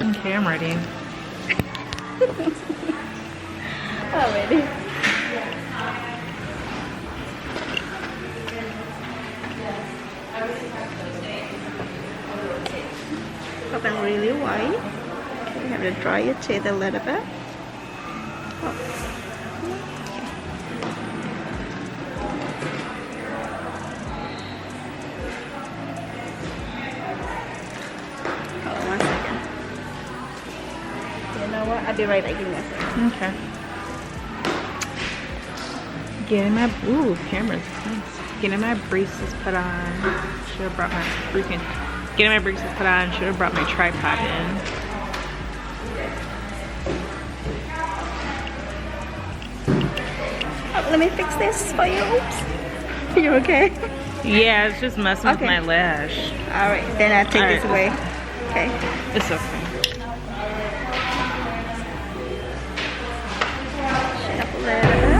Okay, I'm ready. Already. Open really wide. You have to dry your teeth a little bit. Hold on 1 second. You know what? I'll be right back. Give me a second. Okay. Getting my camera's nice. Getting my braces put on. Should have brought my freaking. Getting my braces put on. Should have brought my tripod in. Oh, let me fix this for you. Oops. You okay? Yeah, it's just messing with my lash. All right, then I'll take this away. Okay. It's okay. Shut up a little bit.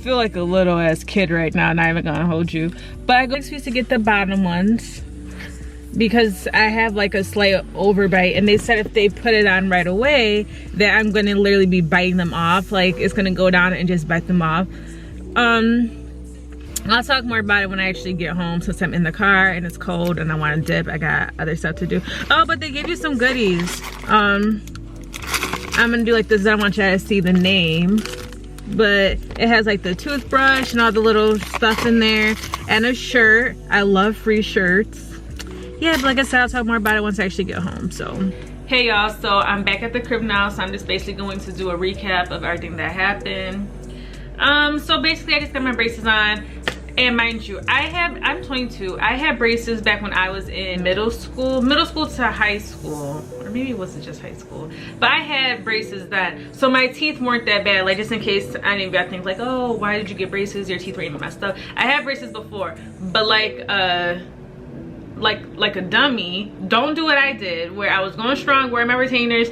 feel like a little ass kid right now, not even gonna hold you. But I go to get the bottom ones because I have like a slight overbite, and they said if they put it on right away that I'm gonna literally be biting them off. Like it's gonna go down and just bite them off. I'll talk more about it when I actually get home, since I'm in the car and it's cold and I want to dip. I got other stuff to do. Oh, but they gave you some goodies. I'm gonna do like this. I don't want you to see the name, but it has like the toothbrush and all the little stuff in there, and a shirt. I love free shirts. Yeah, but like I said, I'll talk more about it once I actually get home. So hey y'all, so I'm back at the crib now, so I'm just basically going to do a recap of everything that happened. So basically I just got my braces on, and mind you, I'm 22. I had braces back when I was in middle school to high school, or maybe it wasn't just high school, but I had braces then, so my teeth weren't that bad. Like, just in case I didn't got things like, oh, why did you get braces, your teeth were even messed up. I had braces before, but like a dummy, don't do what I did, where I was going strong, wearing my retainers.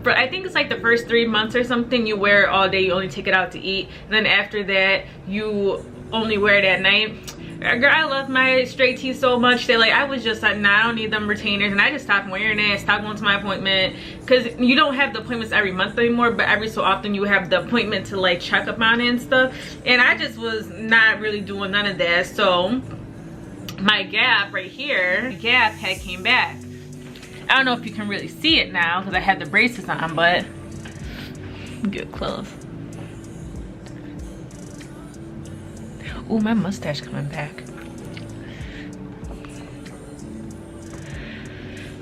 But I think it's like the first 3 months or something, you wear it all day, you only take it out to eat. And then after that, you only wear it at night. Girl, I love my straight teeth so much that like I was just like, nah, I don't need them retainers, and I just stopped wearing it, stopped going to my appointment, because you don't have the appointments every month anymore, but every so often you have the appointment to like check up on it and stuff. And I just was not really doing none of that. So my gap right here, the gap had came back. I don't know if you can really see it now because I had the braces on, but get close. Oh, my mustache coming back.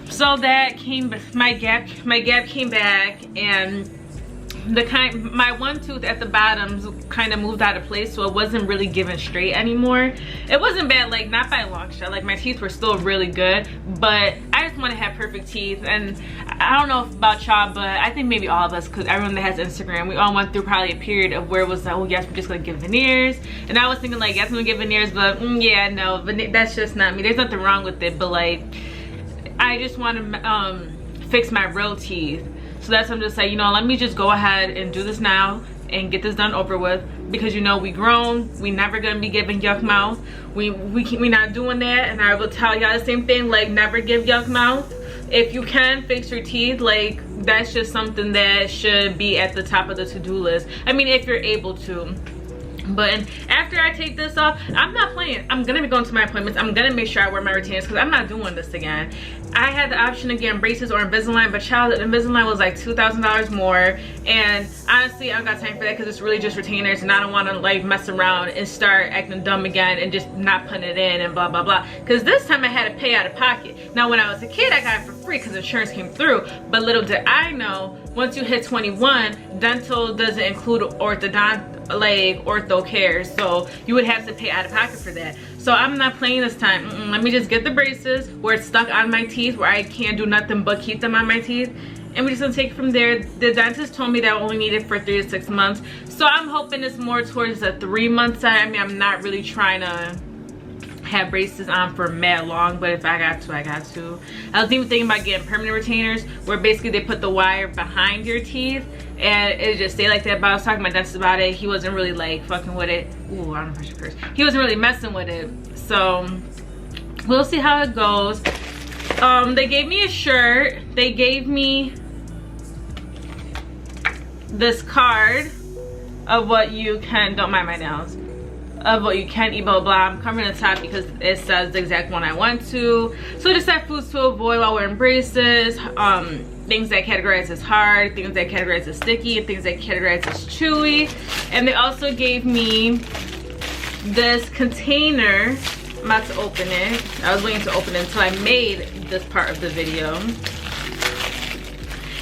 So that came, my gap came back, and my one tooth at the bottom kind of moved out of place, so it wasn't really giving straight anymore. It wasn't bad, like not by a long shot, like my teeth were still really good, but I just want to have perfect teeth. And I don't know about y'all, but I think maybe all of us, because everyone that has Instagram, we all went through probably a period of where it was like, oh yes, we're just gonna get veneers. And I was thinking like, yes, I'm gonna get veneers, but yeah, no, that's just not me. There's nothing wrong with it, but like I just want to fix my real teeth. So that's what I'm just saying, you know, let me just go ahead and do this now and get this done over with, because you know we grown, we never gonna be giving yuck mouth. We not doing that. And I will tell y'all the same thing, like never give yuck mouth. If you can fix your teeth, like that's just something that should be at the top of the to-do list. I mean, if you're able to. But after I take this off, I'm not playing. I'm gonna be going to my appointments. I'm gonna make sure I wear my retainers, because I'm not doing this again. I had the option to get braces or Invisalign, but child, Invisalign was like $2,000 more, and honestly I don't got time for that, because it's really just retainers, and I don't want to like mess around and start acting dumb again and just not putting it in and blah blah blah, because this time I had to pay out of pocket. Now when I was a kid I got it for free because insurance came through, but little did I know, once you hit 21, dental doesn't include ortho care, so you would have to pay out of pocket for that. So I'm not playing this time. Let me just get the braces where it's stuck on my teeth, where I can't do nothing but keep them on my teeth, and we're just gonna take it from there. The dentist told me that I only need it for 3 to 6 months, so I'm hoping it's more towards the 3-month side. I mean, I'm not really trying to have braces on for mad long, but if I got to, I got to. I was even thinking about getting permanent retainers, where basically they put the wire behind your teeth and it just stay like that. But I was talking to my dentist about it. He wasn't really like fucking with it. Ooh, I don't know if I should curse. He wasn't really messing with it, so we'll see how it goes. They gave me a shirt. They gave me this card of what you can, don't mind my nails, of what you can eat, blah blah blah. I'm covering the top because it says the exact one I went to. So just have foods to avoid while wearing braces, things that categorize as hard, things that categorize as sticky, and things that categorize as chewy. And they also gave me this container. I'm about to open it. I was waiting to open it until I made this part of the video.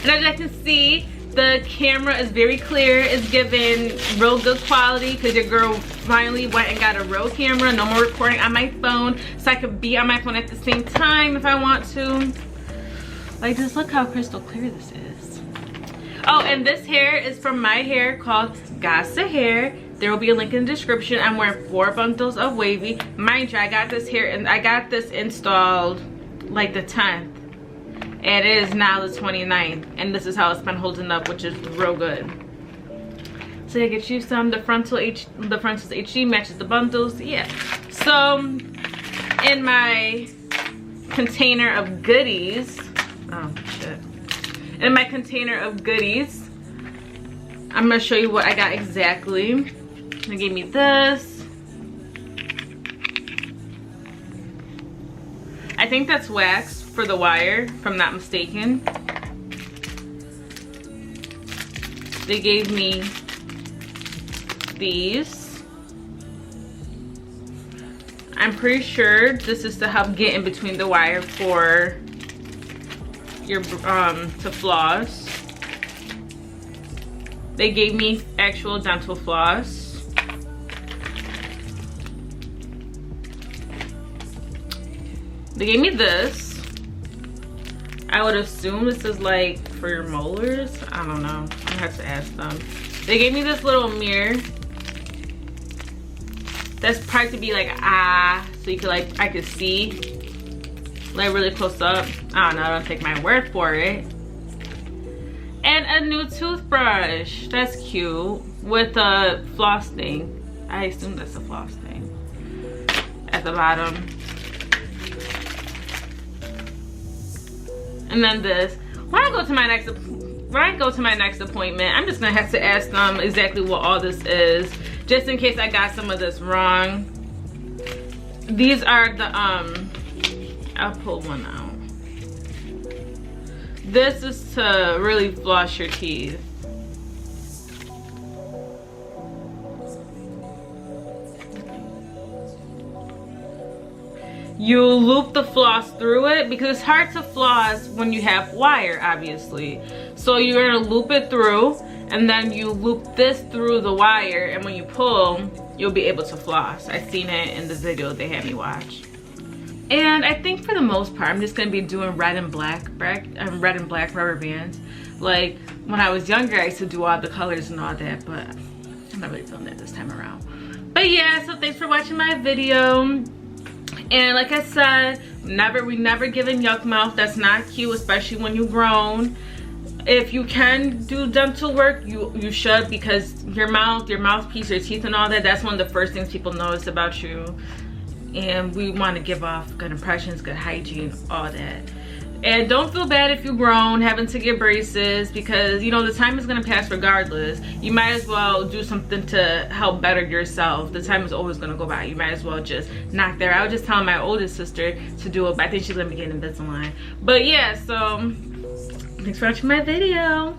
And as you can see, the camera is very clear. It's giving real good quality, because your girl finally went and got a real camera. No more recording on my phone, so I could be on my phone at the same time if I want to. Like, just look how crystal clear this is. Oh, and this hair is from my hair called Gasa Hair. There will be a link in the description. I'm wearing 4 bundles of wavy. Mind you, I got this hair and I got this installed like the 10th. And it is now the 29th, and this is how it's been holding up, which is real good. So yeah, get you some. The Frontals HD matches the bundles. Yeah. So in my container of goodies, oh shit. In my container of goodies, I'm gonna show you what I got exactly. They gave me this. I think that's wax for the wire, if I'm not mistaken. They gave me these. I'm pretty sure this is to help get in between the wire for your to floss. They gave me actual dental floss. They gave me this. I would assume this is like for your molars. I don't know. I have to ask them. They gave me this little mirror. That's probably to be like so you could I could see like really close up. I don't know. Don't take my word for it. And a new toothbrush. That's cute with a floss thing. I assume that's a floss thing at the bottom. And then this. When I go to my next appointment, I'm just gonna have to ask them exactly what all this is, just in case I got some of this wrong. These are the I'll pull one out. This is to really floss your teeth. You loop the floss through it because it's hard to floss when you have wire, obviously. So you're gonna loop it through and then you loop this through the wire, and when you pull, you'll be able to floss. I've seen it in the video they had me watch. And I think for the most part, I'm just gonna be doing red and black rubber bands. Like when I was younger, I used to do all the colors and all that, but I'm not really doing that this time around. But yeah, so thanks for watching my video. And like I said, we never given yuck mouth. That's not cute, especially when you're grown. If you can do dental work, you should, because your mouthpiece, your teeth and all that, that's one of the first things people notice about you. And we want to give off good impressions, good hygiene, all that. And don't feel bad if you're grown having to get braces, because you know the time is going to pass regardless. You might as well do something to help better yourself. The time is always going to go by. You might as well just knock there. I was just telling my oldest sister to do it, but I think she's going to be getting Invisalign. But yeah, so thanks for watching my video.